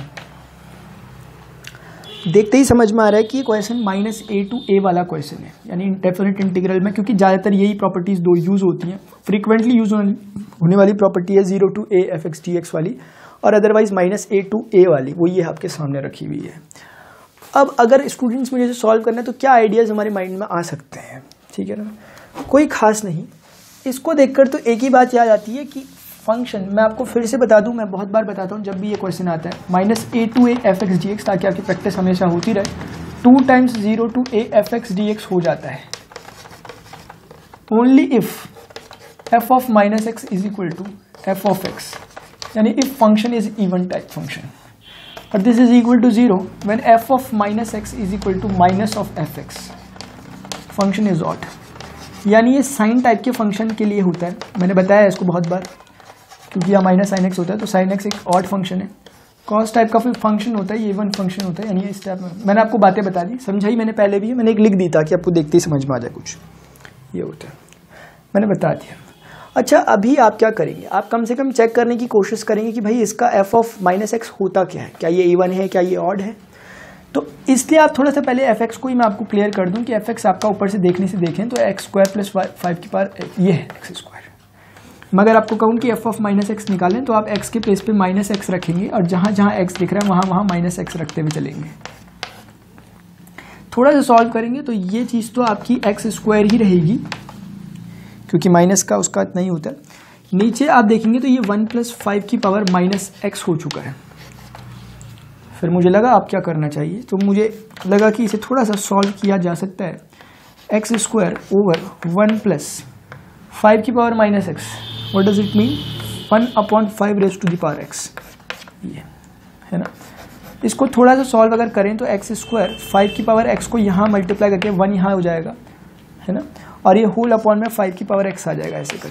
देखते ही समझ में आ रहा है कि ये क्वेश्चन -a to a वाला क्वेश्चन है, यानी डेफिनेट इंटीग्रल में, क्योंकि ज़्यादातर यही प्रॉपर्टीज दो यूज़ होती हैं। फ्रीक्वेंटली यूज होने वाली प्रॉपर्टी है 0 to a f(x) dx वाली, और अदरवाइज -a to a वाली, वो ये आपके सामने रखी हुई है। अब अगर स्टूडेंट्स मुझे सॉल्व करना है तो क्या आइडियाज़ हमारे माइंड में आ सकते हैं, ठीक है ना। कोई खास नहीं, इसको देखकर तो एक ही बात याद आती है कि फंक्शन, मैं आपको फिर से बता दूं, मैं बहुत बार बताता हूं जब भी ये क्वेश्चन आता है, -a to a f(x) dx, ताकि आपकी प्रैक्टिस हमेशा होती रहे। 2 times 0 to a f(x) dx हो जाता है only if f of -x is equal to f of x, यानी if function is even type function, और this is equal to 0 when f of -x is equal to -of fx, function is odd. यानी ये sign type के function के लिए होता है, मैंने बताया इसको बहुत बार, क्योंकि यहाँ -sin x होता है तो sin x एक ऑड फंक्शन है। कॉस टाइप का फंक्शन होता है, ये इवन फंक्शन होता है, यानी इस टाइप में। मैंने आपको बातें बता दी, समझाई मैंने पहले भी है, मैंने एक लिख दी ताकि आपको देखते ही समझ में आ जाए कुछ, ये होता है, मैंने बता दिया। अच्छा, अभी आप क्या करेंगे, आप कम से कम चेक करने की कोशिश करेंगे कि भाई इसका f of -x होता क्या है, क्या ये इवन है, क्या ये ऑड है। तो इसलिए आप थोड़ा सा पहले fx को ही मैं आपको क्लियर कर दूं कि fx आपका ऊपर से देखने से देखें तो x² + 5 की पावर ये है x²। मगर आपको कहूँ कि f of -x निकालें तो आप x के प्लेस पे -x रखेंगे, और जहाँ जहाँ x दिख रहा है वहाँ वहाँ -x रखते हुए चलेंगे। थोड़ा सा सॉल्व करेंगे तो ये चीज़ तो आपकी x² ही रहेगी, क्योंकि माइनस का उसका इतना ही होता है। नीचे आप देखेंगे तो ये 1 + 5 की पावर -x हो चुका है। फिर मुझे लगा आप क्या करना चाहिए, तो मुझे लगा कि इसे थोड़ा सा सॉल्व किया जा सकता है। x² ओवर 1 + 5 की power -x, what does it mean, 1/5 raised to the power x, ये है ना। इसको थोड़ा सा सॉल्व अगर करें तो x² 5 की पावर x को यहाँ मल्टीप्लाई करके 1 यहाँ हो जाएगा, है ना, और ये होल अपॉन में 5 की पावर x आ जाएगा। ऐसे कर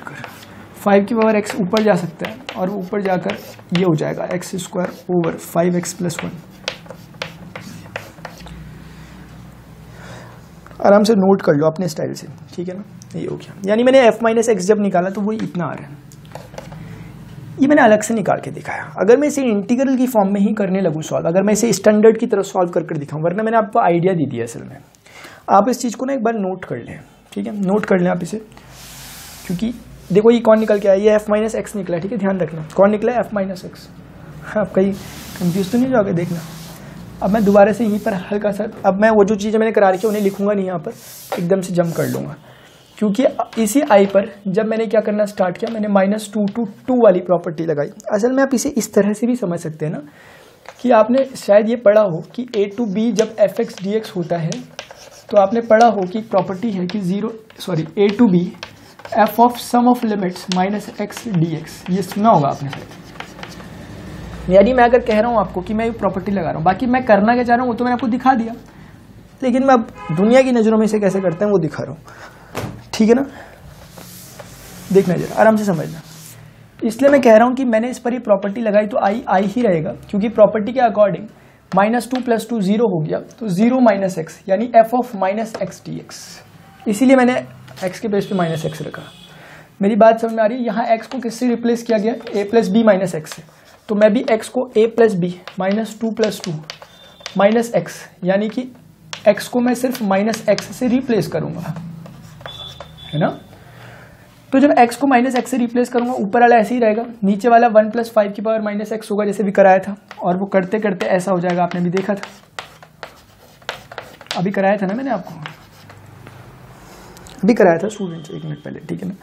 5 की पावर x ऊपर जा सकता है, और ऊपर जाकर ये हो जाएगा x² ओवर 5x + 1। आराम से नोट कर लो अपने स्टाइल से, ठीक है ना, ये हो गया। यानी मैंने f - x जब निकाला तो वो इतना आ रहा है, ये मैंने अलग से निकाल के दिखाया। अगर मैं इसे इंटीग्रल की फॉर्म में ही करने लगूँ सॉल्व, अगर मैं इसे स्टैंडर्ड की तरह सॉल्व करके दिखाऊँ, वरना मैंने आपको आइडिया दी थी असल में। आप इस चीज़ को ना एक बार नोट कर लें, ठीक है, नोट कर लें आप इसे, क्योंकि देखो ये कौन निकल के आया, ये f - x निकला, ठीक है, ध्यान रखना कौन निकला है, f - x। आप कहीं कंफ्यूज तो नहीं जाओगे, देखना। अब मैं दोबारा से यहीं पर हल्का सा, अब मैं वो जो चीज़ें मैंने करा रखी है उन्हें लिखूंगा नहीं, यहाँ पर एकदम से जंप कर लूँगा, क्योंकि इसी आई पर जब मैंने क्या करना स्टार्ट किया, मैंने -2 to 2 वाली प्रॉपर्टी लगाई। असल में आप इसे इस तरह से भी समझ सकते हैं ना, कि आपने शायद ये पढ़ा हो कि a to b जब f(x) dx होता है, तो आपने पढ़ा हो कि प्रॉपर्टी है कि a to b f of sum of limits -x dx, ये सुना होगा आपने शायद। यानी मैं अगर कह रहा हूँ आपको कि मैं ये प्रॉपर्टी लगा रहा हूँ, बाकी मैं करना क्या चाह रहा हूँ वो तो मैंने आपको दिखा दिया, लेकिन मैं अब दुनिया की नज़रों में इसे कैसे करते हैं वो दिखा रहा हूँ, ठीक है ना। देखना जरा, आराम से समझना। इसलिए मैं कह रहा हूँ कि मैंने इस पर ये प्रॉपर्टी लगाई तो आई ही रहेगा, क्योंकि प्रॉपर्टी के अकॉर्डिंग -2 + 2 0 हो गया, तो 0 - x यानी f of -x dx, इसीलिए मैंने x के बेस पे -x रखा। मेरी बात समझ में आ रही है? यहाँ x को किससे रिप्लेस किया गया? a plus B minus X से। तो मैं भी x को a plus B minus 2 plus 2 minus X, यानी कि x को मैं सिर्फ माइनस एक्स से रिप्लेस करूंगा, है ना। तो जब x को माइनस एक्स से रिप्लेस करूंगा, ऊपर वाला ऐसे ही रहेगा, नीचे वाला 1 प्लस 5 की पावर माइनस एक्स होगा जैसे भी कराया था, और वो करते करते ऐसा हो जाएगा। आपने भी देखा था, अभी कराया था ना मैंने आपको, अभी कराया था स्टूडेंट्स 1 मिनट पहले, ठीक है ना।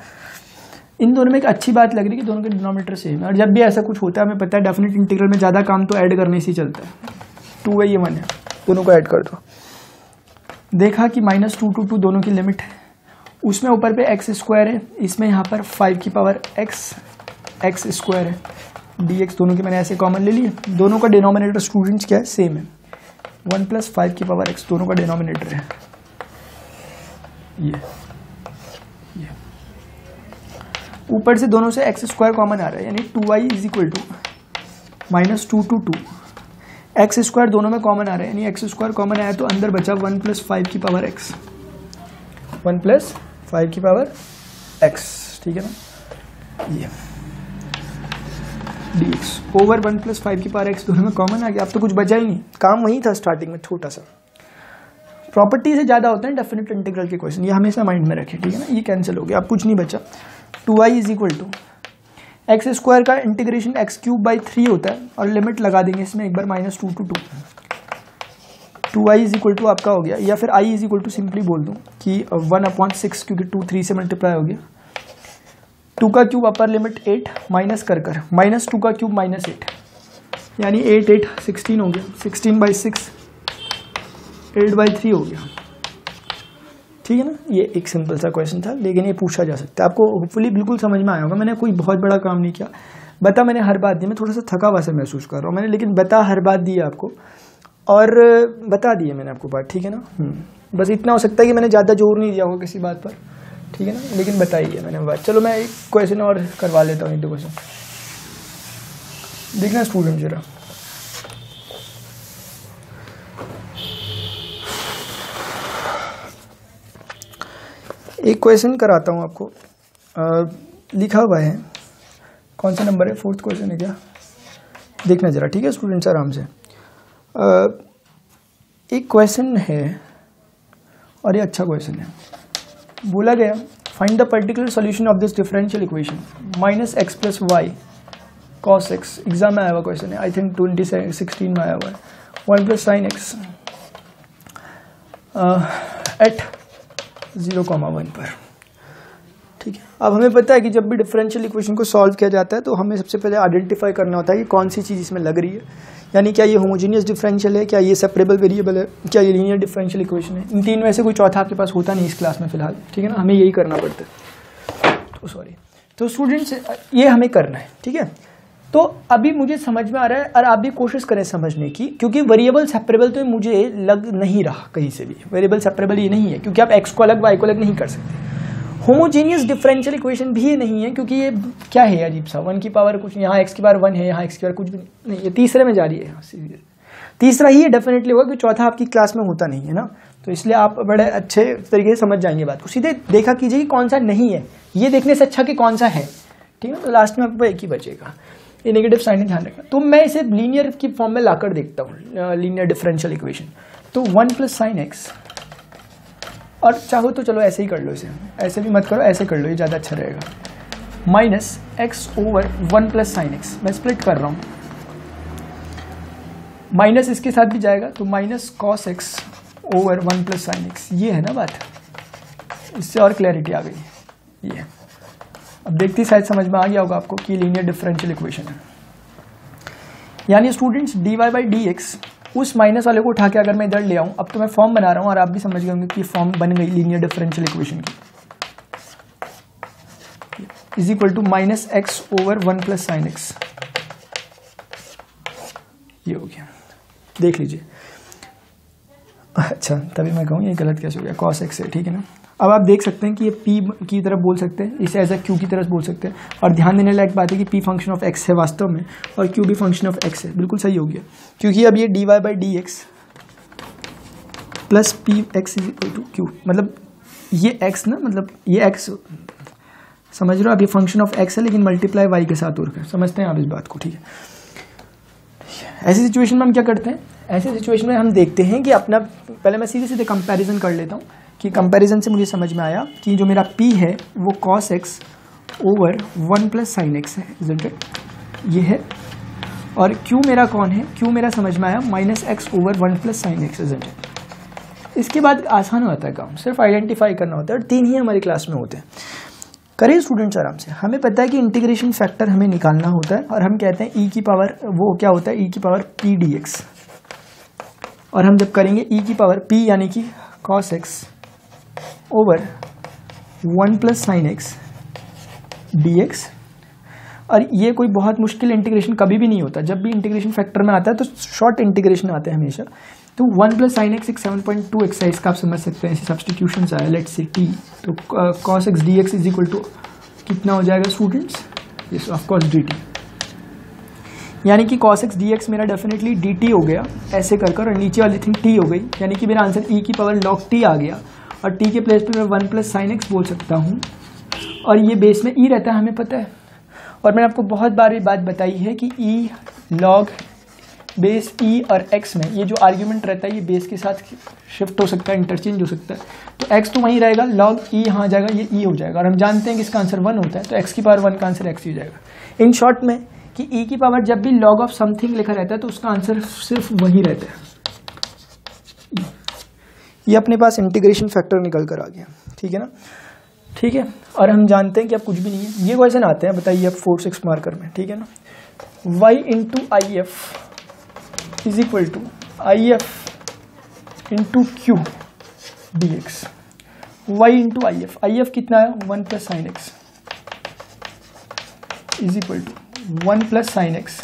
इन दोनों में एक अच्छी बात लग रही है कि दोनों के डिनोमिनेटर सेम है, और जब भी ऐसा कुछ होता है हमें पता है डेफिनेट इंटीग्रल में ज़्यादा काम तो ऐड करने से ही चलता है। 2 है, ये 1 है, दोनों को ऐड कर दो। देखा कि -2 to 2 दोनों की लिमिट है, उसमें ऊपर पे एक्स स्क्वायर है, इसमें यहाँ पर 5 की पावर एक्स स्क्वायर है, dx दोनों की मैंने ऐसे कॉमन ले लिए। दोनों का डिनोमिनेटर स्टूडेंट्स क्या है? सेम है, 1 प्लस 5 की पावर x दोनों का डिनोमिनेटर है ये। ऊपर से दोनों से एक्स स्क्वायर कॉमन आ रहा है, यानी 2y is equal to -2 to 2 X square दोनों में कॉमन आ रहा है, यानी एक्स स्क्वायर कॉमन आया तो अंदर बचा 1 प्लस 5 की पावर x, 1 प्लस 5 की पावर x, ठीक है ना। ये dx ओवर 1 प्लस 5 की पावर x दोनों में कॉमन आ गया। अब तो कुछ बचा ही नहीं, काम वही था स्टार्टिंग में छोटा सा। प्रॉपर्टी से ज़्यादा होता है डेफिनेट इंटीग्रल के क्वेश्चन, ये हमेशा माइंड में रखें, ठीक है ना। ये कैंसिल हो गया, अब कुछ नहीं बचा। 2y is equal to X square का इंटीग्रेशन x³/3 होता है, और लिमिट लगा देंगे इसमें एक बार -2 to 2। 2y is equal to आपका हो गया, या फिर i is equal to simply बोल दूँ कि 1/6, क्योंकि 2 3 से मल्टीप्लाई हो गया। 2 का क्यूब अपर लिमिट 8 माइनस कर -2 का क्यूब -8, यानी 8 8 16 हो गया, 16/6 8/3 हो गया, ठीक है ना। ये एक सिंपल सा क्वेश्चन था, लेकिन ये पूछा जा सकता है। आपको होपफुली बिल्कुल समझ में आया होगा। मैंने कोई बहुत बड़ा काम नहीं किया, बता मैंने हर बात दी। मैं थोड़ा सा थका हुआ सा महसूस कर रहा हूँ मैंने, लेकिन बता हर बात दी है आपको, और बता दी है मैंने आपको बात, ठीक है ना। बस इतना हो सकता है कि मैंने ज़्यादा जोर नहीं दिया होगा किसी बात पर, ठीक है ना, लेकिन बताई है मैंने बात। चलो मैं एक क्वेश्चन और करवा लेता हूँ, 1 2 क्वेश्चन देखना स्टूडेंट जरा। एक क्वेश्चन कराता हूँ आपको, लिखा हुआ है, कौन सा नंबर है? 4th क्वेश्चन है क्या? देखना जरा, ठीक है स्टूडेंट्स, आराम से। एक क्वेश्चन है, और ये अच्छा क्वेश्चन है। बोला गया find the particular solution of this differential equation -x + y cos x। Exam में आया हुआ क्वेश्चन है, आई थिंक 2016 में आया हुआ है। 1 + sin x एट 0,1 पर, ठीक है। अब हमें पता है कि जब भी डिफरेंशियल इक्वेशन को सॉल्व किया जाता है तो हमें सबसे पहले आइडेंटिफाई करना होता है कि कौन सी चीज़ इसमें लग रही है, यानी क्या ये होमोजीनियस डिफरेंशियल है, क्या ये सेपरेबल वेरिएबल है, क्या ये लीनियर डिफरेंशियल इक्वेशन है। इन तीन में से कोई चौथा आपके पास होता नहीं इस क्लास में फिलहाल, ठीक है ना, हमें यही करना पड़ता है। तो सॉरी, तो स्टूडेंट्स ये हमें करना है, ठीक है। तो अभी मुझे समझ में आ रहा है, और आप भी कोशिश करें समझने की, क्योंकि वेरिएबल सेपरेबल तो मुझे लग नहीं रहा कहीं से भी, वेरिएबल सेपरेबल ये नहीं है, क्योंकि आप x को अलग y को अलग नहीं कर सकते। होमोजेनियस डिफरेंशियल इक्वेशन भी ये नहीं है, क्योंकि ये क्या है अजीब सा, 1 की पावर कुछ, यहाँ x की पावर 1 है, यहाँ x की पावर कुछ भी नहीं, ये तीसरे में जा रही है। तीसरा ही डेफिनेटली होगा, कि चौथा आपकी क्लास में होता नहीं है ना, तो इसलिए आप बड़े अच्छे तरीके से समझ जाएंगे बात को। सीधे देखा कीजिए कि कौन सा नहीं है, ये देखने से अच्छा कि कौन सा है, ठीक है। तो लास्ट में आपको एक ही बचेगा, ये नेगेटिव साइन है, ध्यान रखना। तो मैं इसे लीनियर की फॉर्म में लाकर देखता हूँ, लीनियर डिफरेंशियल इक्वेशन। तो 1 + sin x, और चाहो तो चलो ऐसे ही कर लो, इसे ऐसे भी मत करो, ऐसे कर लो, ये ज़्यादा अच्छा रहेगा। -x ओवर 1 + sin x, मैं स्प्लिट कर रहा हूँ, माइनस इसके साथ भी जाएगा, तो -cos x over 1 + sin x, ये है ना बात। इससे और क्लैरिटी आ गई। ये अब देखते ही शायद समझ में आ गया होगा आपको कि लीनियर डिफरेंशियल इक्वेशन है। यानी स्टूडेंट्स dy/dx, उस माइनस वाले को उठा के अगर मैं इधर ले आऊं, अब तो मैं फॉर्म बना रहा हूं और आप भी समझ गए होंगे कि फॉर्म बन गई लीनियर डिफरेंशियल इक्वेशन की, is equal to -x over 1 + sin x। ये हो गया, देख लीजिए। अच्छा, तभी मैं कहूँ ये गलत कैसे हो गया, cos x है, ठीक है ना। अब आप देख सकते हैं कि ये p की तरफ बोल सकते हैं, इसे एज अ q की तरफ बोल सकते हैं, और ध्यान देने लायक बात है कि p फंक्शन ऑफ x है वास्तव में, और q भी फंक्शन ऑफ x है, बिल्कुल सही हो गया। क्योंकि अब ये dy/dx plus px is equal to q, मतलब ये x ना, मतलब ये x समझ रहे हो आप, ये फंक्शन ऑफ एक्स है लेकिन मल्टीप्लाई वाई के साथ हो रखा है, समझते हैं आप इस बात को, ठीक है। ऐसी सिचुएशन में हम क्या करते हैं, ऐसी सिचुएशन में हम देखते हैं कि अपना, पहले मैं सीधे सीधे कंपैरिजन कर लेता हूँ कि कंपैरिजन से मुझे समझ में आया कि जो मेरा p है वो cos x over 1 plus sine x है, इजंट इट, ये है, और q मेरा कौन है, q मेरा समझ में आया minus x over 1 plus sine x, isn't it. इसके बाद आसान होता है काम, सिर्फ आइडेंटिफाई करना होता है, और 3 ही हमारी क्लास में होते हैं। करिए स्टूडेंट्स आराम से, हमें पता है कि इंटीग्रेशन फैक्टर हमें निकालना होता है, और हम कहते हैं e की पावर, वो क्या होता है e की पावर p dx, और हम जब करेंगे e की पावर p यानी कि cos x over 1 plus sine x dx, और ये कोई बहुत मुश्किल इंटीग्रेशन कभी भी नहीं होता, जब भी इंटीग्रेशन फैक्टर में आता है तो शॉर्ट इंटीग्रेशन आते हैं हमेशा। तो 1 प्लस साइन एक्स 7.2 एक्सरसाइज का आप समझ सकते हैं, ऐसे सब्सटीट्यूशंस आया, लेट्स से t, तो cos x dx is equal to कितना हो जाएगा students, yes of course dt, यानी कि cos x dx मेरा डेफिनेटली dt हो गया ऐसे कर कर, और नीचे वाली थिंग t हो गई, यानी कि मेरा आंसर e की पावर log t आ गया, और t के प्लेस पे मैं 1 प्लस साइन एक्स बोल सकता हूँ, और ये बेस में e रहता है हमें पता है, और मैंने आपको बहुत बार ये बात बताई है कि e log बेस e और x में ये जो आर्ग्यूमेंट रहता है ये बेस के साथ शिफ्ट हो सकता है, इंटरचेंज हो सकता है, तो x तो वहीं रहेगा, log e यहाँ आ जाएगा, ये e हो जाएगा, और हम जानते हैं कि इसका आंसर 1 होता है, तो x की पावर 1 का आंसर x ही हो जाएगा। इन शॉर्ट में कि e की पावर जब भी log ऑफ समथिंग लिखा रहता है तो उसका आंसर सिर्फ वही रहता है। ये अपने पास इंटीग्रेशन फैक्टर निकल कर आ गया, ठीक है ना, ठीक है। और हम जानते हैं कि अब कुछ भी नहीं है, ये क्वेश्चन आते हैं, बताइए अब 4-6 मार्कर में, ठीक है ना, y into I F is equal to I F into Q D X, Y into I F कितना है 1 plus sine X is equal to 1 plus sine X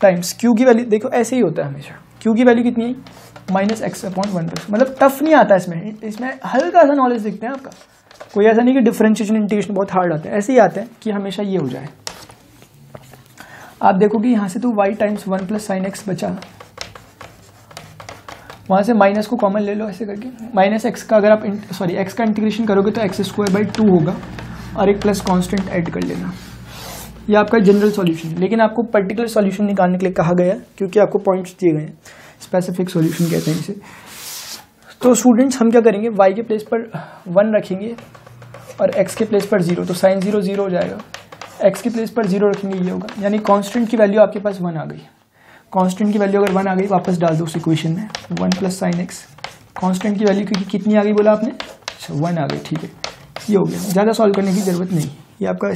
times Q की वैल्यू, देखो ऐसे ही होता है हमेशा, क्यू की वैल्यू कितनी है माइनस एक्स अपॉन 1 प्लस, मतलब टफ नहीं आता इसमें हल्का सा नॉलेज दिखते हैं आपका, कोई ऐसा नहीं कि डिफरेंशिएशन इंटीग्रेशन बहुत हार्ड आते हैं, ऐसे ही आते हैं कि हमेशा ये हो जाए। आप देखोगे यहाँ से तो y times 1 plus sine x बचा, वहाँ से माइनस को कॉमन ले लो ऐसे करके, माइनस एक्स का अगर आप एक्स का इंटीग्रेशन करोगे तो एक्स स्क्वायर बाई 2 होगा, और एक प्लस कांस्टेंट ऐड कर लेना, ये आपका जनरल सॉल्यूशन है। लेकिन आपको पर्टिकुलर सॉल्यूशन निकालने के लिए कहा गया क्योंकि आपको पॉइंट्स दिए गए हैं, स्पेसिफिक सॉल्यूशन कहते हैं इसे। तो स्टूडेंट्स हम क्या करेंगे, y के प्लेस पर 1 रखेंगे और x के प्लेस पर 0, तो साइन 0 0 हो जाएगा, x के प्लेस पर 0 रखेंगे ये होगा, यानी कांस्टेंट की वैल्यू आपके पास 1 आ गई। कांस्टेंट की वैल्यू अगर 1 आ गई वापस डाल दो उस इक्वेशन में, 1 प्लस साइन एक्स, कांस्टेंट की वैल्यू क्योंकि कितनी आ गई बोला आपने, अच्छा 1 आ गई, ठीक है, ये हो गया, ज़्यादा सॉल्व करने की जरूरत नहीं, ये आपका